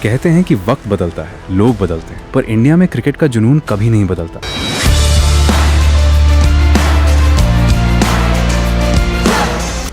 कहते हैं कि वक्त बदलता है, लोग बदलते हैं, पर इंडिया में क्रिकेट का जुनून कभी नहीं बदलता।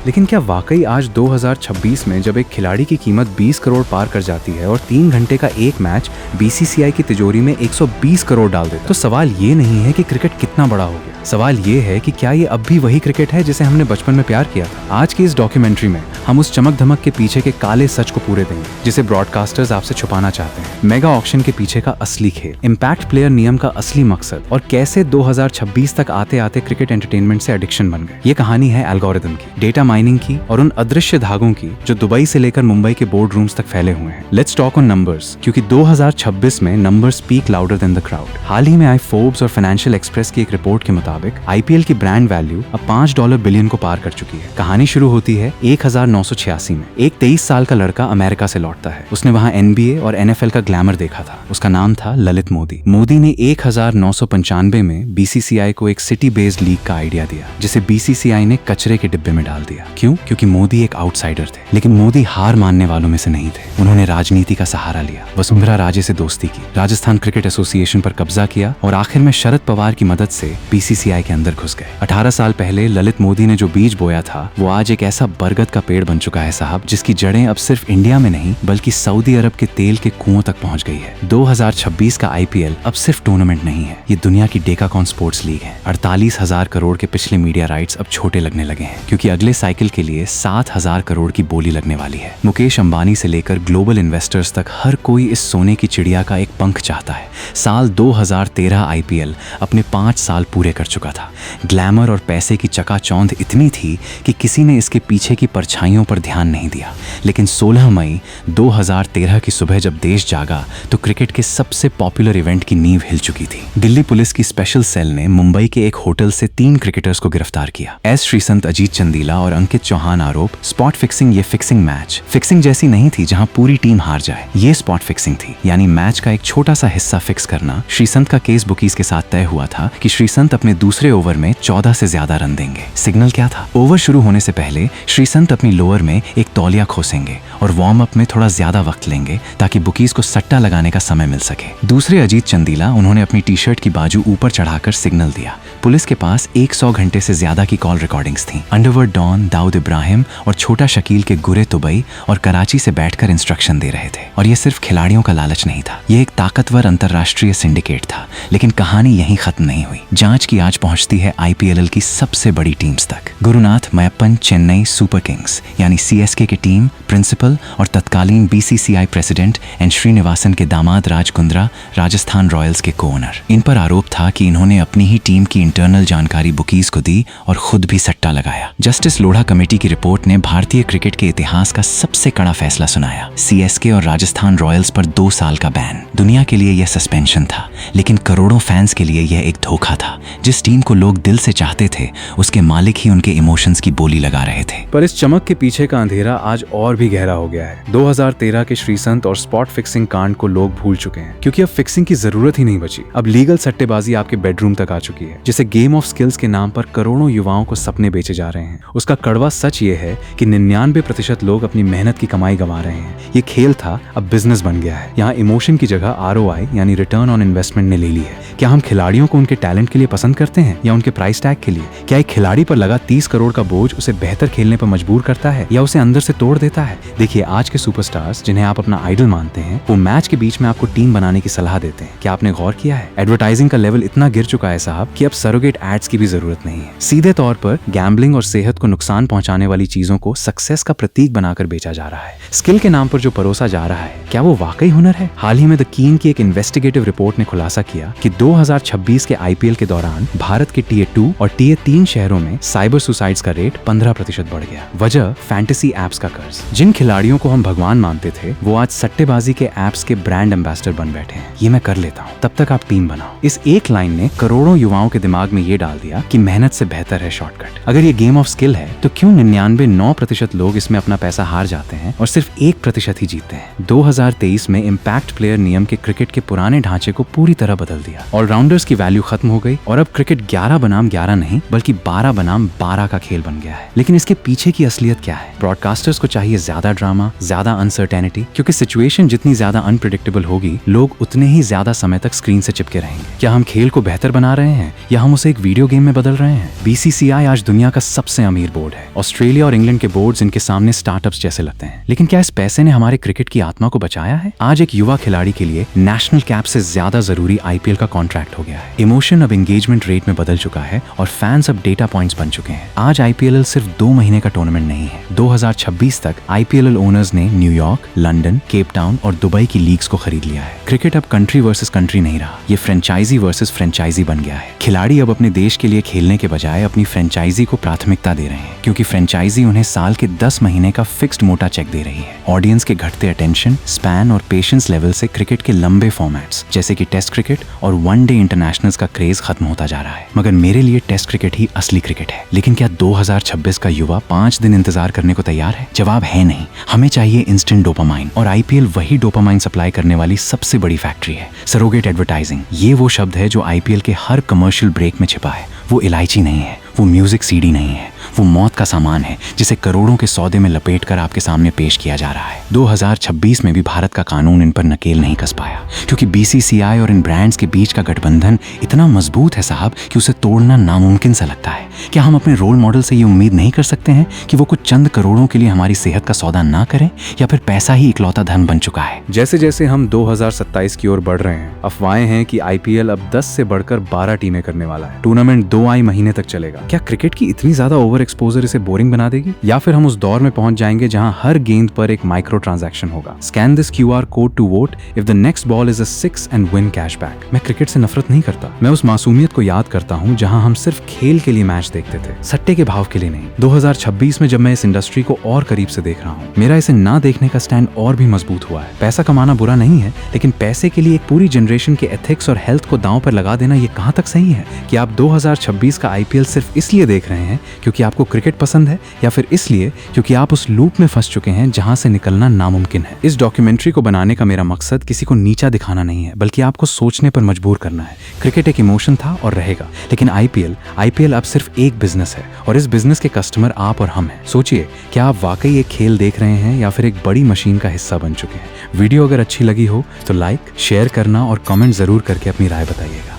लेकिन क्या वाकई आज 2026 में जब एक खिलाड़ी की कीमत 20 करोड़ पार कर जाती है और 3 घंटे का एक मैच बीसीसीआई की तिजोरी में 120 करोड़ डाल देता, तो सवाल ये नहीं है कि क्रिकेट कितना बड़ा हो गया, सवाल ये है कि क्या ये अब भी वही क्रिकेट है जिसे हमने बचपन में प्यार किया था। आज की इस डॉक्यूमेंट्री में हम उस चमक धमक के पीछे के काले सच को पूरे देंगे जिसे ब्रॉडकास्टर्स आपसे छुपाना चाहते हैं, मेगा ऑक्शन के पीछे का असली खेल, इम्पैक्ट प्लेयर नियम का असली मकसद और कैसे 2026 तक आते आते क्रिकेट एंटरटेनमेंट से एडिक्शन बन गए। ये कहानी है एल्गोरिदम की, डेटा माइनिंग की और उन अदृश्य धागों की जो दुबई से लेकर मुंबई के बोर्ड रूम्स तक फैले हुए हैं। लेट्स टॉक ऑन नंबर्स, क्योंकि 2026 में numbers speak louder than the crowd. हाल ही में आई फोर्ब्स और फाइनेंशियल एक्सप्रेस की एक रिपोर्ट के मुताबिक आईपीएल की ब्रांड वैल्यू अब $5 बिलियन को पार कर चुकी है। कहानी शुरू होती है 1986 में। एक 23 साल का लड़का अमेरिका से लौटता है। उसने वहाँ NBA और NFL का ग्लैमर देखा था। उसका नाम था ललित मोदी। मोदी ने 1995 में बीसीसीआई को एक सिटी बेस्ड लीग का आइडिया दिया, जिसे बीसीसीआई ने कचरे के डिब्बे में डाल दिया। क्यों? क्योंकि मोदी एक आउटसाइडर थे। लेकिन मोदी हार मानने वालों में से नहीं थे। उन्होंने राजनीति का सहारा लिया, वसुंधरा राजे से दोस्ती की, राजस्थान क्रिकेट एसोसिएशन पर कब्जा किया और आखिर में शरद पवार की मदद से बीसीसीआई के अंदर घुस गए। 18 साल पहले ललित मोदी ने जो बीज बोया था वो आज एक ऐसा बरगद का पेड़ बन चुका है साहब, जिसकी जड़ें अब सिर्फ इंडिया में नहीं बल्कि सऊदी अरब के तेल के कुओं तक पहुंच गई है। 2026 का आईपीएल अब सिर्फ टूर्नामेंट नहीं है, ये दुनिया की डेकाकॉन स्पोर्ट्स लीग है। 48,000 करोड़ के पिछले मीडिया राइट्स अब छोटे लगने लगे हैं, क्योंकि अगले साइकिल के लिए 7,000 करोड़ की बोली लगने वाली है। मुकेश अंबानी से लेकर ग्लोबल इन्वेस्टर्स तक हर कोई इस सोने की चिड़िया का एक पंख चाहता है। साल 2013 आईपीएल अपने 5 साल पूरे कर चुका था। ग्लैमर और पैसे की चकाचौंध इतनी थी कि किसी ने इसके पीछे की परछाइयों पर ध्यान नहीं दिया। लेकिन 16 मई 2013 की सुबह जब देश जागा तो क्रिकेट के सबसे पॉपुलर इवेंट की नींव हिल चुकी थी। दिल्ली पुलिस की स्पेशल सेल ने मुंबई के एक होटल से 3 क्रिकेटर्स को गिरफ्तार किया। एस श्रीसंत, अजीत चंदीला और अंकित चौहान आरोप स्पॉट फिक्सिंग। ये फिक्सिंग मैच फिक्सिंग जैसी नहीं थी जहां पूरी टीम हार जाए, ये स्पॉट फिक्सिंग थी, यानी मैच का एक छोटा सा हिस्सा फिक्स करना। श्रीसंत का केस बुकीज के साथ तय हुआ था कि श्रीसंत अपने दूसरे ओवर में 14 से ज्यादा रन देंगे। सिग्नल क्या था? ओवर शुरू होने से पहले श्रीसंत अपनी लोअर में एक तौलिया खोसेंगे और वार्म अप में थोड़ा ज्यादा वक्त लेंगे ताकि बुकीज को सट्टा लगाने का समय मिल सके। दूसरे अजीत चंदीला, उन्होंने अपनी टी शर्ट की बाजू ऊपर चढ़ाकर सिग्नल दिया। पुलिस के पास 100 घंटे से ज्यादा की कॉल रिकॉर्डिंग्स थी। अंडरवर्ल्ड डॉन, दाऊद इब्राहिम और छोटा शकील के गुरे दुबई और कराची से बैठकर इंस्ट्रक्शन दे रहे थे। और ये सिर्फ खिलाड़ियों का लालच नहीं था, ये एक ताकतवर अंतरराष्ट्रीय सिंडिकेट था। लेकिन कहानी यहीं खत्म नहीं हुई। जांच की आज पहुंचती है आईपीएल की सबसे बड़ी टीम्स तक। गुरुनाथ मयप्पन चेन्नई सुपर किंग्स यानी सीएसके की टीम प्रिंसिपल और तत्कालीन बीसीसीआई प्रेसिडेंट एन श्रीनिवासन के दामाद राज कुंद्रा राजस्थान रॉयल्स के को-ओनर। इन पर आरोप था कि इन्होंने अपनी ही टीम की इंटरनल जानकारी बुकीज को दी और खुद भी सट्टा लगाया। जस्टिस लोढ़ा कमेटी की रिपोर्ट ने भारतीय क्रिकेट के इतिहास का सबसे कड़ा फैसला सुनाया। सीएसके और राजस्थान रॉयल्स पर 2 साल का बैन। दुनिया के लिए यह सस्पेंशन था, लेकिन करोड़ों फैंस के लिए यह एक धोखा था। जिस टीम को लोग दिल से चाहते थे उसके मालिक ही उनके इमोशंस की बोली लगा रहे थे। पर इस चमक के पीछे का अंधेरा आज और भी गहरा हो गया है। 2013 के श्रीसंत और स्पॉट फिक्सिंग कांड को लोग भूल चुके हैं, क्योंकि अब फिक्सिंग की जरूरत ही नहीं बची। अब लीगल सट्टेबाजी आपके बेडरूम तक आ चुकी है, जिसे गेम ऑफ स्किल्स के नाम पर करोड़ों युवाओं को सपने बेचे जा रहे हैं। उसका कड़वा सच ये है कि 99% लोग अपनी मेहनत की कमाई गंवा रहे हैं। ये खेल था, अब बिजनेस बन गया है। यहाँ इमोशन की जगह ROI यानी रिटर्न ऑन इन्वेस्टमेंट ने ले ली है। क्या हम खिलाड़ियों को उनके टैलेंट के लिए पसंद करते हैं या उनके प्राइस टैग के लिए? क्या एक खिलाड़ी पर लगा 30 करोड़ का बोझ उसे बेहतर खेलने पर मजबूर करता है या उसे अंदर से तोड़ देता है? देखिए, आज के सुपरस्टार्स जिन्हें आप अपना आइडल मानते हैं, वो मैच के बीच में आपको टीम बनाने की सलाह देते हैं। क्या आपने गौर किया है? एडवर्टाइजिंग का लेवल इतना गिर चुका है साहब कि अब सरोगेट एड्स की भी जरूरत नहीं है। सीधे तौर पर गैम्बलिंग और सेहत को नुकसान पहुंचाने वाली चीजों को सक्सेस का प्रतीक बनाकर बेचा जा रहा है। स्किल के नाम पर जो परोसा जा रहा है, क्या वो वाकई हुनर है? हाल ही में द कीन की एक इन्वेस्टिगेटिव रिपोर्ट ने खुलासा किया कि 2026 के आईपीएल के दौरान भारत के Tier 2 और Tier 3 शहरों में साइबर सुसाइड्स का रेट 15% बढ़ गया। वजह फैंटेसी एप्स का कर्ज। जिन खिलाड़ियों को हम भगवान मानते थे, वो आज सट्टेबाजी के एप्स के ब्रांड एम्बेसडर बन बैठे हैं। ये मैं कर लेता हूँ, तब तक आप टीम बनाओ। इस एक लाइन ने करोड़ों युवाओं के दिमाग में ये डाल दिया कि मेहनत से बेहतर है शॉर्टकट। अगर ये गेम ऑफ स्किल है तो क्यों 99% लोग इसमें अपना पैसा हार जाते हैं और सिर्फ 1% ही जीतते हैं? 2023 में इम्पैक्ट प्लेयर नियम के क्रिकेट के पुराने ढांचे को पूरी तरह बदल दिया। ऑलराउंडर्स की वैल्यू खत्म हो गई और अब क्रिकेट 11 बनाम 11 नहीं बल्कि 12 बनाम 12 का खेल बन गया है। लेकिन इसके पीछे की असलियत क्या है? ब्रॉडकास्टर्स को चाहिए ज्यादा ड्रामा, ज्यादा अनसर्टेनिटी, क्योंकि सिचुएशन जितनी ज्यादा अनप्रेडिक्टेबल होगी, लोग उतने ही ज्यादा समय तक स्क्रीन से चिपके रहेंगे। क्या हम खेल को बेहतर बना रहे हैं या हम उसे एक वीडियो गेम में बदल रहे हैं? बीसीसीआई आज दुनिया का सबसे अमीर बोर्ड है। ऑस्ट्रेलिया और इंग्लैंड के बोर्ड्स इनके सामने स्टार्टअप्स जैसे लगते हैं। लेकिन क्या इस पैसे ने हमारे क्रिकेट की आत्मा को बचाया है? आज एक युवा खिलाड़ी के लिए नेशनल कैप से ज्यादा जरूरी आईपीएल का कॉन्ट्रैक्ट हो गया है। इमोशन अब एंगेजमेंट रेट में बदल चुका है और फैंस अब डेटा पॉइंट्स बन चुके हैं। आज आईपीएल सिर्फ 2 महीने का टूर्नामेंट नहीं है। 2026 तक आईपीएल ओनर्स ने न्यूयॉर्क, लंदन, केप टाउन और दुबई की लीग्स को खरीद लिया है। क्रिकेट अब कंट्री वर्सेस कंट्री नहीं रहा, ये फ्रेंचाइजी वर्सेस फ्रेंचाइजी बन गया है। खिलाड़ी अब अपने देश के लिए खेलने के बजाय अपनी फ्रेंचाइजी को प्राथमिकता दे रहे हैं, क्योंकि फ्रेंचाइजी उन्हें साल के 10 महीने का फिक्स्ड मोटा चेक दे रही है। ऑडियंस के घटते अटेंशन स्पैन और पेशेंस लेवल से क्रिकेट के लंबे फॉर्मेट्स जैसे कि टेस्ट क्रिकेट और वनडे इंटरनेशनल्स का क्रेज खत्म होता जा रहा है। मगर मेरे लिए टेस्ट क्रिकेट ही असली क्रिकेट है। लेकिन क्या 2026 का युवा 5 दिन इंतजार करने को तैयार है? जवाब है नहीं। हमें चाहिए इंस्टेंट डोपामाइन, और आईपीएल वही डोपामाइन सप्लाई करने वाली सबसे बड़ी फैक्ट्री है। सरोगेट एडवर्टाइजिंग, ये वो शब्द है जो आईपीएल के हर कमर्शियल ब्रेक में छिपा है। वो इलायची नहीं है, वो म्यूजिक सीडी नहीं है, वो मौत का सामान है जिसे करोड़ों के सौदे में लपेटकर आपके सामने पेश किया जा रहा है। 2026 में भी भारत का कानून इन पर नकेल नहीं कस पाया, क्योंकि बीसीसीआई और इन ब्रांड्स के बीच का गठबंधन इतना मजबूत है साहब कि उसे तोड़ना नामुमकिन सा लगता है। क्या हम अपने रोल मॉडल से ये उम्मीद नहीं कर सकते हैं कि वो कुछ चंद करोड़ों के लिए हमारी सेहत का सौदा ना करें, या फिर पैसा ही इकलौता धन बन चुका है? जैसे जैसे हम 2027 की ओर बढ़ रहे हैं, अफवाहें हैं कि आईपीएल अब 10 से बढ़कर 12 टीमें करने वाला है। टूर्नामेंट 2 महीने तक चलेगा। क्या क्रिकेट की इतनी ज्यादा ओवर एक्सपोजर इसे बोरिंग बना देगी, या फिर हम उस दौर में पहुंच जाएंगे जहां हर गेंद पर एक माइक्रो ट्रांजैक्शन होगा? Scan this QR code to vote if the next ball is a 6 and win cashback. मैं क्रिकेट से नफरत नहीं करता, मैं उस मासूमियत को याद करता हूं जहां हम सिर्फ खेल के लिए मैच देखते थे, सट्टे के भाव के लिए नहीं। 2026 में जब मैं इस इंडस्ट्री को और करीब से देख रहा हूं, मेरा इसे ना देखने का स्टैंड और भी मजबूत हुआ है। पैसा कमाना बुरा नहीं है, लेकिन पैसे के लिए एक पूरी जनरेशन के एथिक्स और हेल्थ को दांव पर लगा देना ये कहां तक सही है? कि आप 2026 का आईपीएल सिर्फ इसलिए देख रहे हैं क्योंकि आपको क्रिकेट पसंद है, या फिर इसलिए क्योंकि आप उस लूप में फंस चुके हैं जहां से निकलना नामुमकिन है? इस डॉक्यूमेंट्री को बनाने का मेरा मकसद किसी को नीचा दिखाना नहीं है, बल्कि आपको सोचने पर मजबूर करना है। क्रिकेट एक इमोशन था और रहेगा, लेकिन आईपीएल अब सिर्फ एक बिजनेस है, और इस बिजनेस के कस्टमर आप और हम हैं। सोचिए, क्या आप वाकई एक खेल देख रहे हैं या फिर एक बड़ी मशीन का हिस्सा बन चुके हैं? वीडियो अगर अच्छी लगी हो तो लाइक, शेयर करना और कमेंट जरूर करके अपनी राय बताइएगा।